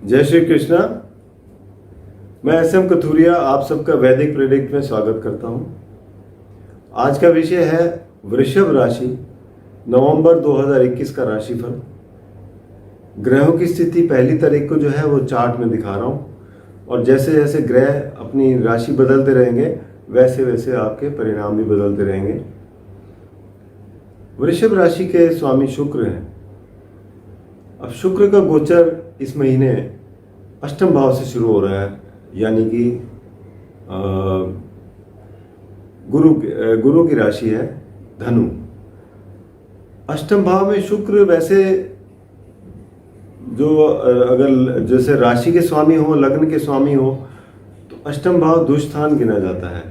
जय श्री कृष्णा। मैं एस.एम. कथूरिया आप सबका वैदिक प्रेडिक्ट में स्वागत करता हूं। आज का विषय है वृषभ राशि नवंबर 2021 का राशिफल। ग्रहों की स्थिति पहली तारीख को जो है वो चार्ट में दिखा रहा हूं, और जैसे जैसे ग्रह अपनी राशि बदलते रहेंगे वैसे वैसे आपके परिणाम भी बदलते रहेंगे। वृषभ राशि के स्वामी शुक्र हैं। अब शुक्र का गोचर इस महीने अष्टम भाव से शुरू हो रहा है, यानी कि गुरु की राशि है धनु। अष्टम भाव में शुक्र वैसे जो अगर जैसे राशि के स्वामी हो, लग्न के स्वामी हो, तो अष्टम भाव दुष्स्थान गिना जाता है,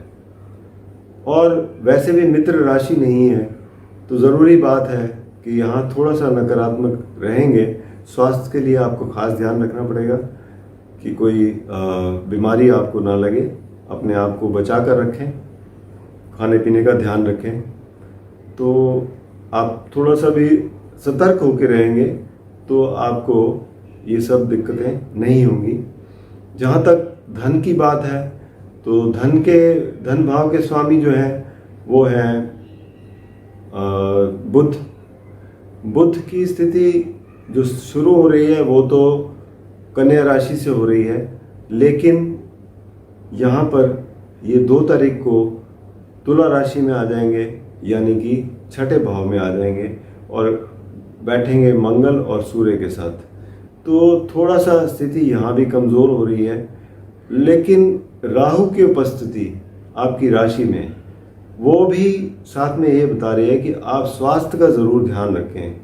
और वैसे भी मित्र राशि नहीं है, तो ज़रूरी बात है कि यहाँ थोड़ा सा नकारात्मक रहेंगे। स्वास्थ्य के लिए आपको खास ध्यान रखना पड़ेगा कि कोई बीमारी आपको ना लगे। अपने आप को बचा कर रखें, खाने पीने का ध्यान रखें, तो आप थोड़ा सा भी सतर्क होकर रहेंगे तो आपको ये सब दिक्कतें नहीं होंगी। जहाँ तक धन की बात है, तो धन भाव के स्वामी जो हैं वो हैं बुध की स्थिति जो शुरू हो रही है वो तो कन्या राशि से हो रही है, लेकिन यहाँ पर ये 2 तारीख को तुला राशि में आ जाएंगे, यानी कि छठे भाव में आ जाएंगे और बैठेंगे मंगल और सूर्य के साथ। तो थोड़ा सा स्थिति यहाँ भी कमज़ोर हो रही है, लेकिन राहु की उपस्थिति आपकी राशि में वो भी साथ में ये बता रही है कि आप स्वास्थ्य का ज़रूर ध्यान रखें।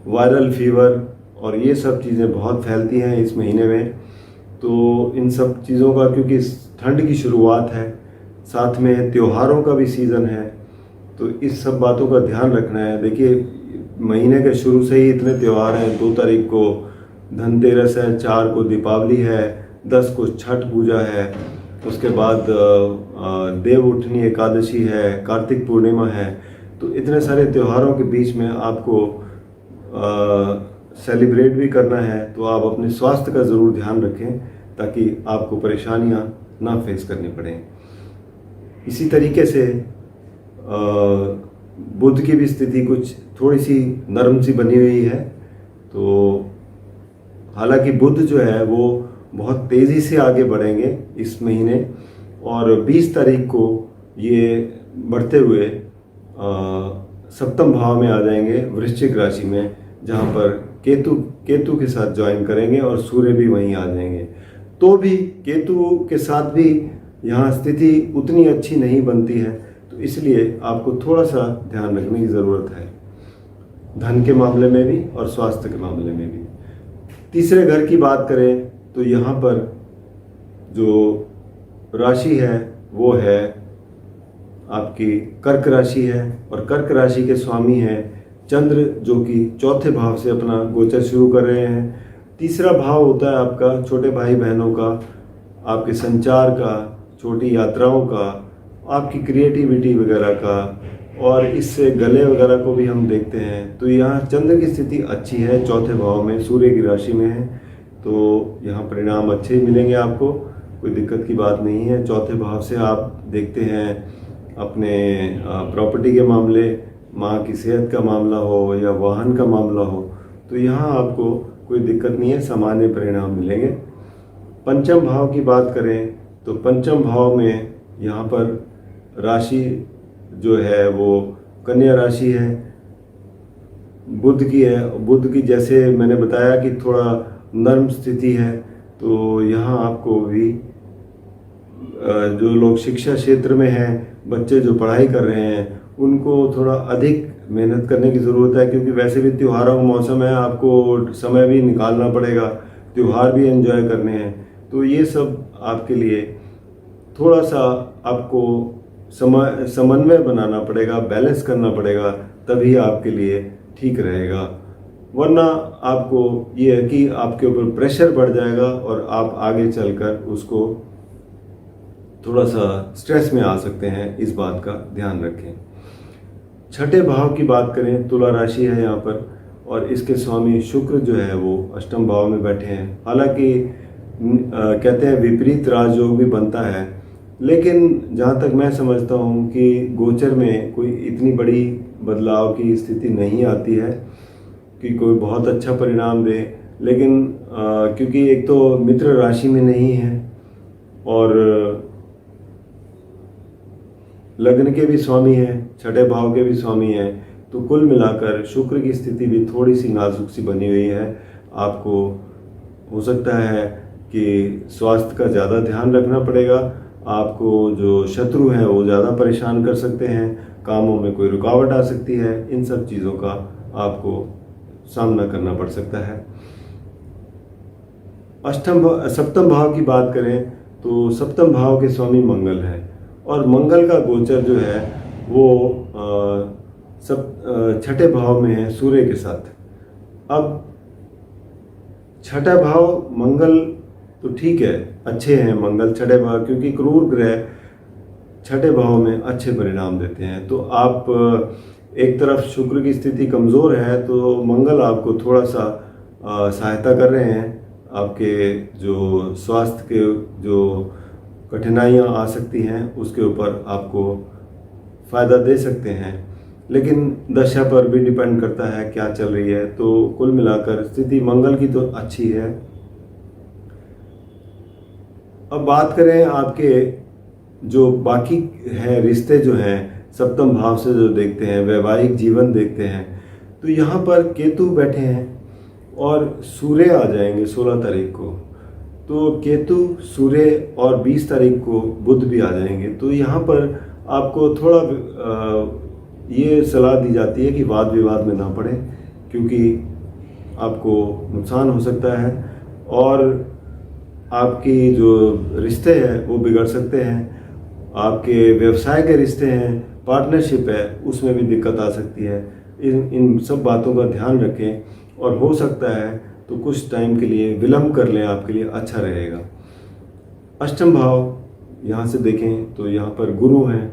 वायरल फीवर और ये सब चीज़ें बहुत फैलती हैं इस महीने में, तो इन सब चीज़ों का, क्योंकि ठंड की शुरुआत है, साथ में त्योहारों का भी सीज़न है, तो इस सब बातों का ध्यान रखना है। देखिए, महीने के शुरू से ही इतने त्यौहार हैं। 2 तारीख को धनतेरस है, 4 को दीपावली है, 10 को छठ पूजा है, उसके बाद देव उठनी एकादशी है, कार्तिक पूर्णिमा है। तो इतने सारे त्योहारों के बीच में आपको सेलिब्रेट भी करना है, तो आप अपने स्वास्थ्य का ज़रूर ध्यान रखें ताकि आपको परेशानियां ना फेस करनी पड़ें। इसी तरीके से बुध की भी स्थिति कुछ थोड़ी सी नरम सी बनी हुई है। तो हालांकि बुध जो है वो बहुत तेज़ी से आगे बढ़ेंगे इस महीने, और 20 तारीख को ये बढ़ते हुए सप्तम भाव में आ जाएंगे वृश्चिक राशि में, जहाँ पर केतु के साथ ज्वाइन करेंगे और सूर्य भी वहीं आ जाएंगे। तो भी केतु के साथ भी यहाँ स्थिति उतनी अच्छी नहीं बनती है, तो इसलिए आपको थोड़ा सा ध्यान रखने की ज़रूरत है, धन के मामले में भी और स्वास्थ्य के मामले में भी। तीसरे घर की बात करें तो यहाँ पर जो राशि है वो है आपकी कर्क राशि है, और कर्क राशि के स्वामी हैं चंद्र, जो कि चौथे भाव से अपना गोचर शुरू कर रहे हैं। तीसरा भाव होता है आपका छोटे भाई बहनों का, आपके संचार का, छोटी यात्राओं का, आपकी क्रिएटिविटी वगैरह का, और इससे गले वगैरह को भी हम देखते हैं। तो यहाँ चंद्र की स्थिति अच्छी है, चौथे भाव में सूर्य की राशि में है, तो यहाँ परिणाम अच्छे मिलेंगे आपको, कोई दिक्कत की बात नहीं है। चौथे भाव से आप देखते हैं अपने प्रॉपर्टी के मामले, माँ की सेहत का मामला हो या वाहन का मामला हो, तो यहाँ आपको कोई दिक्कत नहीं है, सामान्य परिणाम मिलेंगे। पंचम भाव की बात करें तो पंचम भाव में यहाँ पर राशि जो है वो कन्या राशि है, बुध की है। बुध की जैसे मैंने बताया कि थोड़ा नर्म स्थिति है, तो यहाँ आपको भी जो लोग शिक्षा क्षेत्र में हैं, बच्चे जो पढ़ाई कर रहे हैं, उनको थोड़ा अधिक मेहनत करने की ज़रूरत है, क्योंकि वैसे भी त्योहारों का मौसम है, आपको समय भी निकालना पड़ेगा, त्यौहार भी एंजॉय करने हैं। तो ये सब आपके लिए थोड़ा सा आपको समन्वय बनाना पड़ेगा, बैलेंस करना पड़ेगा, तभी आपके लिए ठीक रहेगा। वरना आपको ये है कि आपके ऊपर प्रेशर बढ़ जाएगा और आप आगे चलकर उसको थोड़ा सा स्ट्रेस में आ सकते हैं। इस बात का ध्यान रखें। छठे भाव की बात करें, तुला राशि है यहाँ पर, और इसके स्वामी शुक्र जो है वो अष्टम भाव में बैठे हैं। हालांकि कहते हैं विपरीत राजयोग भी बनता है, लेकिन जहाँ तक मैं समझता हूँ कि गोचर में कोई इतनी बड़ी बदलाव की स्थिति नहीं आती है कि कोई बहुत अच्छा परिणाम दे। लेकिन क्योंकि एक तो मित्र राशि में नहीं है और लग्न के भी स्वामी हैं, छठे भाव के भी स्वामी हैं, तो कुल मिलाकर शुक्र की स्थिति भी थोड़ी सी नाजुक सी बनी हुई है। आपको हो सकता है कि स्वास्थ्य का ज़्यादा ध्यान रखना पड़ेगा। आपको जो शत्रु हैं वो ज़्यादा परेशान कर सकते हैं, कामों में कोई रुकावट आ सकती है, इन सब चीज़ों का आपको सामना करना पड़ सकता है। सप्तम भाव की बात करें तो सप्तम भाव के स्वामी मंगल है और मंगल का गोचर जो है वो छठे भाव में है सूर्य के साथ। अब छठा भाव मंगल तो ठीक है, अच्छे हैं मंगल छठे भाव, क्योंकि क्रूर ग्रह छठे भाव में अच्छे परिणाम देते हैं। तो आप एक तरफ शुक्र की स्थिति कमज़ोर है तो मंगल आपको थोड़ा सा सहायता कर रहे हैं। आपके जो स्वास्थ्य के जो कठिनाइयाँ आ सकती हैं उसके ऊपर आपको फ़ायदा दे सकते हैं, लेकिन दशा पर भी डिपेंड करता है क्या चल रही है। तो कुल मिलाकर स्थिति मंगल की तो अच्छी है। अब बात करें आपके जो बाकी है रिश्ते जो हैं सप्तम भाव से जो देखते हैं, वैवाहिक जीवन देखते हैं, तो यहाँ पर केतु बैठे हैं और सूर्य आ जाएंगे 16 तारीख को। तो केतु, सूर्य और 20 तारीख को बुध भी आ जाएंगे। तो यहाँ पर आपको थोड़ा ये सलाह दी जाती है कि वाद विवाद में ना पड़े, क्योंकि आपको नुकसान हो सकता है और आपकी जो रिश्ते हैं वो बिगड़ सकते हैं। आपके व्यवसाय के रिश्ते हैं, पार्टनरशिप है, उसमें भी दिक्कत आ सकती है। इन सब बातों का ध्यान रखें और हो सकता है तो कुछ टाइम के लिए विलंब कर लें, आपके लिए अच्छा रहेगा। अष्टम भाव यहाँ से देखें तो यहाँ पर गुरु हैं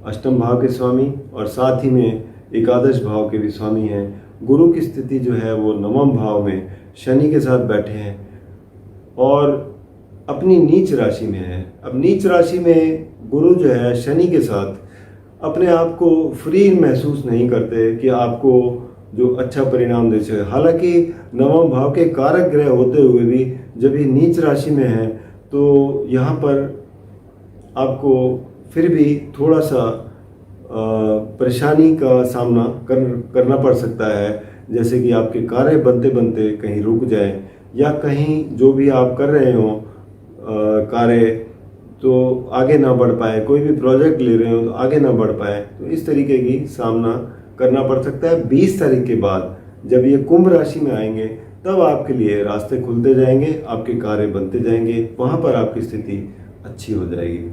अष्टम भाव के स्वामी और साथ ही में एकादश भाव के भी स्वामी हैं। गुरु की स्थिति जो है वो नवम भाव में शनि के साथ बैठे हैं और अपनी नीच राशि में है। अब नीच राशि में गुरु जो है शनि के साथ अपने आप को फ्री महसूस नहीं करते कि आपको जो अच्छा परिणाम दे सके। हालांकि नवम भाव के कारक ग्रह होते हुए भी जब ये नीच राशि में है तो यहाँ पर आपको फिर भी थोड़ा सा परेशानी का सामना करना पड़ सकता है। जैसे कि आपके कार्य बनते बनते कहीं रुक जाए या कहीं जो भी आप कर रहे हो कार्य तो आगे ना बढ़ पाए, कोई भी प्रोजेक्ट ले रहे हो तो आगे ना बढ़ पाए, तो इस तरीके की सामना करना पड़ सकता है। 20 तारीख के बाद जब ये कुंभ राशि में आएंगे तब आपके लिए रास्ते खुलते जाएंगे, आपके कार्य बनते जाएंगे, वहाँ पर आपकी स्थिति अच्छी हो जाएगी।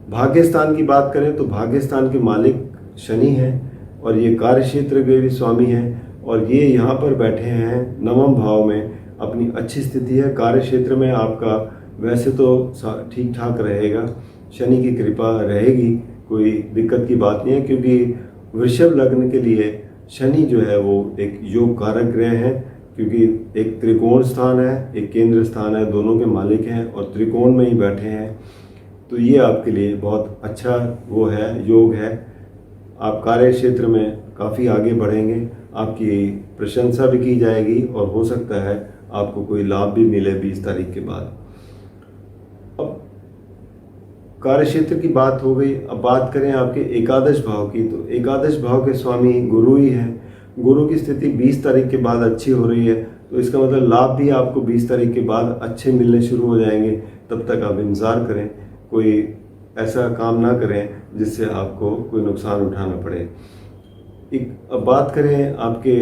भाग्य स्थान की बात करें तो भाग्य स्थान के मालिक शनि हैं और ये कार्य क्षेत्र के भी स्वामी हैं और ये यहाँ पर बैठे हैं नवम भाव में। अपनी अच्छी स्थिति है, कार्य क्षेत्र में आपका वैसे तो ठीक ठाक रहेगा, शनि की कृपा रहेगी, कोई दिक्कत की बात नहीं है, क्योंकि वृषभ लग्न के लिए शनि जो है वो एक योग कारक ग्रह है, क्योंकि एक त्रिकोण स्थान है, एक केंद्र स्थान है, दोनों के मालिक हैं और त्रिकोण में ही बैठे हैं। तो ये आपके लिए बहुत अच्छा वो है, योग है। आप कार्य क्षेत्र में काफ़ी आगे बढ़ेंगे, आपकी प्रशंसा भी की जाएगी और हो सकता है आपको कोई लाभ भी मिले 20 तारीख के बाद। अब कार्य क्षेत्र की बात हो गई, अब बात करें आपके एकादश भाव की, तो एकादश भाव के स्वामी गुरु ही हैं। गुरु की स्थिति 20 तारीख के बाद अच्छी हो रही है, तो इसका मतलब लाभ भी आपको 20 तारीख के बाद अच्छे मिलने शुरू हो जाएंगे। तब तक आप इंतज़ार करें, कोई ऐसा काम ना करें जिससे आपको कोई नुकसान उठाना पड़े। अब बात करें आपके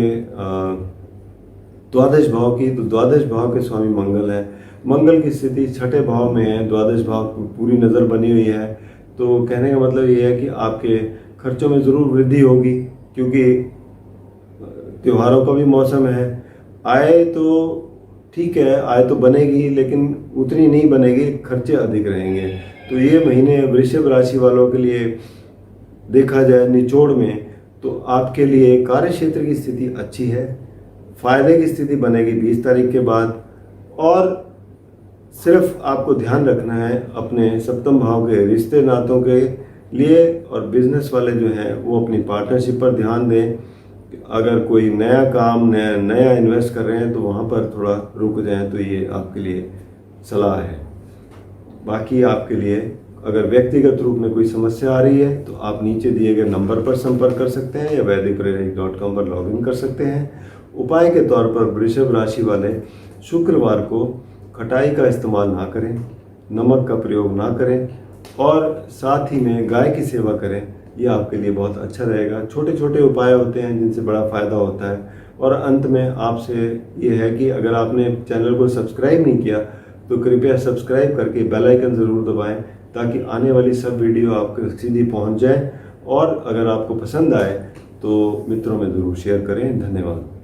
द्वादश भाव की, तो द्वादश भाव के स्वामी मंगल है। मंगल की स्थिति छठे भाव में है, द्वादश भाव पूरी नज़र बनी हुई है। तो कहने का मतलब ये है कि आपके खर्चों में ज़रूर वृद्धि होगी, क्योंकि त्योहारों का भी मौसम है। आय तो ठीक है, आय तो बनेगी, लेकिन उतनी नहीं बनेगी, खर्चे अधिक रहेंगे। तो ये महीने वृषभ राशि वालों के लिए देखा जाए निचोड़ में तो आपके लिए कार्य क्षेत्र की स्थिति अच्छी है। फायदे की स्थिति बनेगी 20 तारीख के बाद। और सिर्फ आपको ध्यान रखना है अपने सप्तम भाव के रिश्ते नातों के लिए, और बिजनेस वाले जो हैं वो अपनी पार्टनरशिप पर ध्यान दें। अगर कोई नया काम नया इन्वेस्ट कर रहे हैं तो वहाँ पर थोड़ा रुक जाएं, तो ये आपके लिए सलाह है। बाकी आपके लिए अगर व्यक्तिगत रूप में कोई समस्या आ रही है तो आप नीचे दिए गए नंबर पर संपर्क कर सकते हैं या वैदिकप्रेरिक.com पर लॉगिन कर सकते हैं। उपाय के तौर पर वृषभ राशि वाले शुक्रवार को खटाई का इस्तेमाल ना करें, नमक का प्रयोग ना करें, और साथ ही में गाय की सेवा करें। ये आपके लिए बहुत अच्छा रहेगा। छोटे छोटे उपाय होते हैं जिनसे बड़ा फ़ायदा होता है। और अंत में आपसे ये है कि अगर आपने चैनल को सब्सक्राइब नहीं किया तो कृपया सब्सक्राइब करके बेल आइकन ज़रूर दबाएं, ताकि आने वाली सब वीडियो आपको सीधी पहुंच जाए। और अगर आपको पसंद आए तो मित्रों में ज़रूर शेयर करें। धन्यवाद।